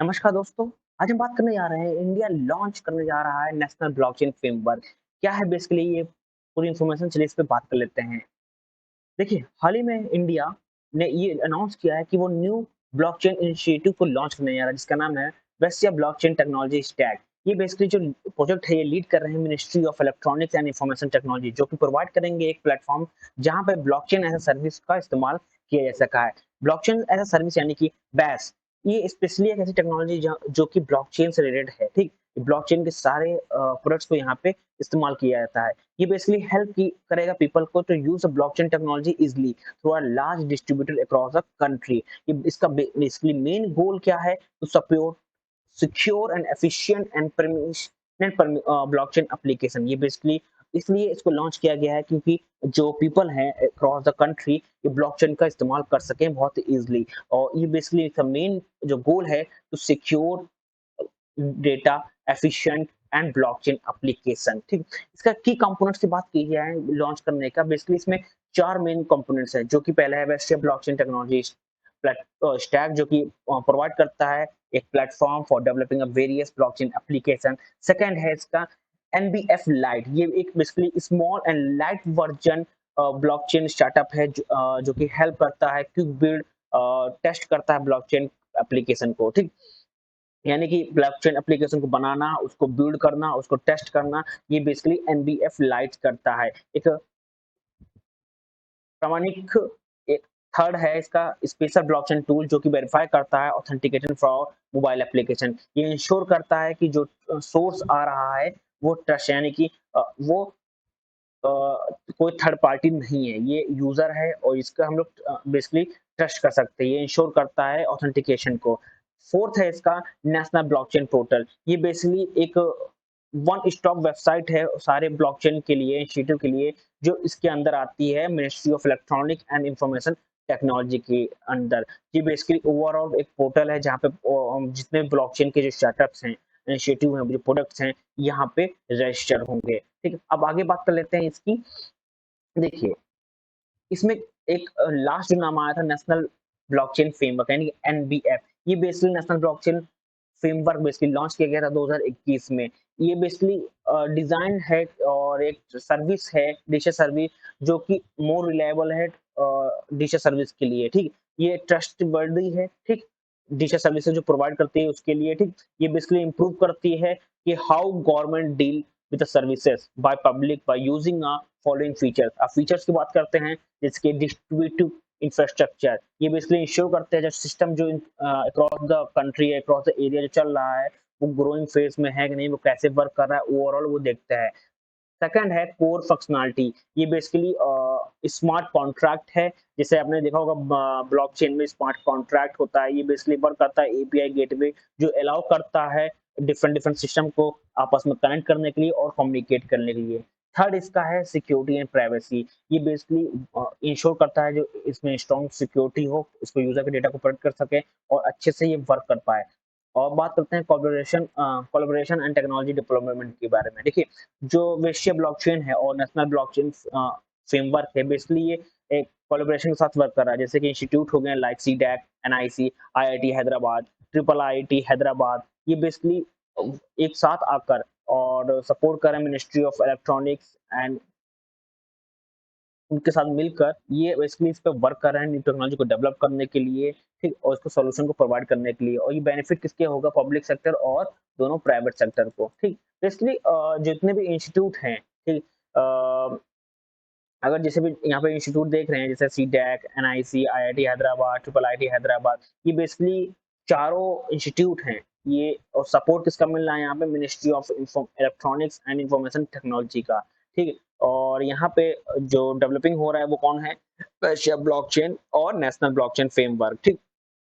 नमस्कार दोस्तों। आज हम बात करने जा रहे हैं, इंडिया लॉन्च करने जा रहा है नेशनल ब्लॉकचेन फ्रेमवर्क। क्या है बेसिकली ये पूरी इन्फॉर्मेशन, चलिए इस पे बात कर लेते हैं। देखिए, हाल ही में इंडिया ने ये अनाउंस किया है कि वो न्यू ब्लॉकचेन इनिशिएटिव को लॉन्च करने जा रहा है, जिसका नाम है वेस्टिया ब्लॉकचेन टेक्नोलॉजी स्टैक। ये बेसिकली जो प्रोजेक्ट है, ये लीड कर रहे हैं ministry of electronics and information technology, जो कि प्रोवाइड करेंगे एक प्लेटफॉर्म जहां पे ब्लॉकचेन एज अ सर्विस का इस्तेमाल किया जा सका है। ब्लॉकचेन एज अ सर्विस यानी कि बैस, ये स्पेशली एक ऐसी टेक्नोलॉजी जो कि ब्लॉकचेन से रिलेटेड है। ठीक, ब्लॉकचेन के सारे प्रोडक्ट्स को यहाँ पे इस्तेमाल किया जाता है। ये बेसिकली हेल्प की करेगा पीपल को to use blockchain technology easily through a large distributed across the country. ये इसका बेसिकली मेन गोल क्या है? To support secure and efficient and permissioned blockchain application. ये बेसिकली इसलिए इसको लॉन्च किया गया है क्योंकि जो पीपल हैं अक्रॉस द कंट्री ये ब्लॉकचेन का इस्तेमाल कर सकें बहुत इजीली। और ये बेसिकली इसका मेन जो गोल है to secure data efficient and blockchain application. ठीक, इसका की कंपोनेंट्स की बात की जाए लॉन्च करने का, बेसिकली इसमें चार मेन कंपोनेंट्स है। जो कि पहला है वेस्टिया ब्लॉकचेन टेक्नोलॉजी स्टैक, जो कि प्रोवाइड करता है एक platform for developing a various blockchain application. Second है इसका एनबीएफ लाइट, ये एक basically small and light version blockchain startup है जो कि हेल्प करता है क्विक बिल्ड टेस्ट करता है ब्लॉकचेन एप्लीकेशन को। ठीक, यानी कि ब्लॉकचेन एप्लीकेशन को बनाना, उसको बिल्ड करना, उसको टेस्ट करना, ये बेसिकली एनबीएफ लाइट करता है। एक प्रामाणिक एक थर्ड है इसका स्पेशल ब्लॉकचेन टूल, जो कि वेरीफाई करता है ऑथेंटिकेशन फॉर मोबाइल एप्लीकेशन। ये इंश्योर करता है कि जो सोर्स आ रहा है वो ट्रस्ट, यानी कि वो अ, कोई थर्ड पार्टी नहीं है, ये यूजर है और इसका हम लोग बेसिकली ट्रस्ट कर सकते हैं। ये इंश्योर करता है ऑथेंटिकेशन को। फोर्थ है इसका नेशनल ब्लॉकचेन पोर्टल। ये बेसिकली एक वन स्टॉप वेबसाइट है सारे ब्लॉकचेन के लिए, इंस्टीट्यूट के लिए, जो इसके अंदर आती है ministry of electronic and information technology के अंदर। ये बेसिकली ओवरऑल एक पोर्टल है जहाँ पे जितने ब्लॉकचेन के जो स्टार्टअप्स हैं, इनिशिएटिव हैं, जो प्रोडक्ट्स हैं, यहाँ पे रजिस्टर होंगे। ठीक है, अब आगे बात कर लेते हैं इसकी। देखिए, इसमें एक लास्ट जो नाम आया था नेशनल ब्लॉकचेन फ्रेमवर्क यानी कि एनबीएफ। ये basically national blockchain framework basically launch किया गया था 2021 में। ये बेसिकली डिजाइन है और एक सर्विस है, डिशेस सर्विस, जो कि मोर रिलायबल है डिशेस सर्विस के लिए। ठीक, ये ट्रस्ट वर्दी है। ठीक, डिशेस सर्विसेज जो प्रोवाइड करती है उसके लिए। ठीक, ये बेसिकली इंप्रूव करती है कि how government deal with the services by public by using following features. अब फीचर्स की बात करते हैं, जिसके डिस्ट्रीब्यूटिव इंफ्रास्ट्रक्चर, ये बेसिकली इंश्योर करते हैं जो सिस्टम जो अक्रॉस द कंट्री है, अक्रॉस द एरिया जो चल रहा है, वो ग्रोइंग फेज में है कि नहीं, वो कैसे वर्क कर रहा है, ओवरऑल वो देखता है। सेकंड है कोर फंक्शनैलिटी। ये बेसिकली स्मार्ट कॉन्ट्रैक्ट है। जैसे आपने देखा होगा ब्लॉकचेन में स्मार्ट कॉन्ट्रैक्ट होता है। ये बेसिकली वर्क करता है एपीआई गेटवे, जो अलाउ करता है डिफरेंट डिफरेंट सिस्टम को आपस में कनेक्ट करने के लिए और कम्युनिकेट करने के लिए। थर्ड इसका है सिक्योरिटी एंड प्राइवेसी। ये बेसिकली इंश्योर करता है जो इसमें स्ट्रॉन्ग सिक्योरिटी हो, इसको यूजर के डेटा को प्रोटेक्ट कर सके और अच्छे से ये वर्क कर पाए। और बात करते हैं कोलैबोरेशन एंड टेक्नोलॉजी डेवलपमेंट के बारे में। देखिए, जो वेश्य ब्लॉकचेन है और नेशनल ब्लॉकचेन फ्रेमवर्क है, बेसिकली ये एक कोलैबोरेशन के साथ वर्क कर रहा है। जैसे कि इंस्टीट्यूट हो गए like CDAC, NIC, IIT Hyderabad, triple IIT Hyderabad, ये बेसिकली एक साथ आकर और सपोर्ट कर रहे हैं मिनिस्ट्री ऑफ इलेक्ट्रॉनिक्स एंड उनके साथ मिलकर ये बेसिकली इस पे वर्क कर रहे हैं न्यू टेक्नोलॉजी को डेवलप करने के लिए। ठीक, और इसको सॉल्यूशन को प्रोवाइड करने के लिए। और ये बेनिफिट किसके होगा? पब्लिक सेक्टर और दोनों प्राइवेट सेक्टर को। ठीक, बेसिकली जितने भी इंस्टीट्यूट हैं, ठीक, अगर जैसे भी यहाँ पे इंस्टीट्यूट देख रहे हैं जैसे CDAC, NIC, IIT Hyderabad, triple IT Hyderabad, ये बेसिकली चारों इंस्टीट्यूट हैं। ये और सपोर्ट किसका मिल रहा है यहाँ पे? Ministry of electronics and information technology का। ठीक है, और यहाँ पे जो डेवलपिंग हो रहा है वो कौन है? एशिया ब्लॉकचेन और नेशनल ब्लॉकचेन फ्रेमवर्क। ठीक,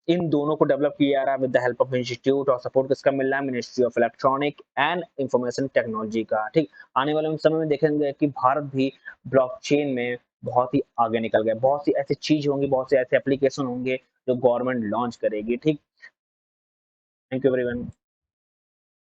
इन दोनों को डेवलप किया जा रहा है with the help of institute, और सपोर्ट किसका मिल रहा है? Ministry of electronic and information technology का। ठीक, आने वाले समय में देखेंगे कि भारत भी ब्लॉकचेन में बहुत ही आगे निकल गया। बहुत सी ऐसी चीज होंगी, बहुत से ऐसे एप्लीकेशन होंगे जो गवर्नमेंट लॉन्च करेगी। ठीक, थैंक यू एवरीवन।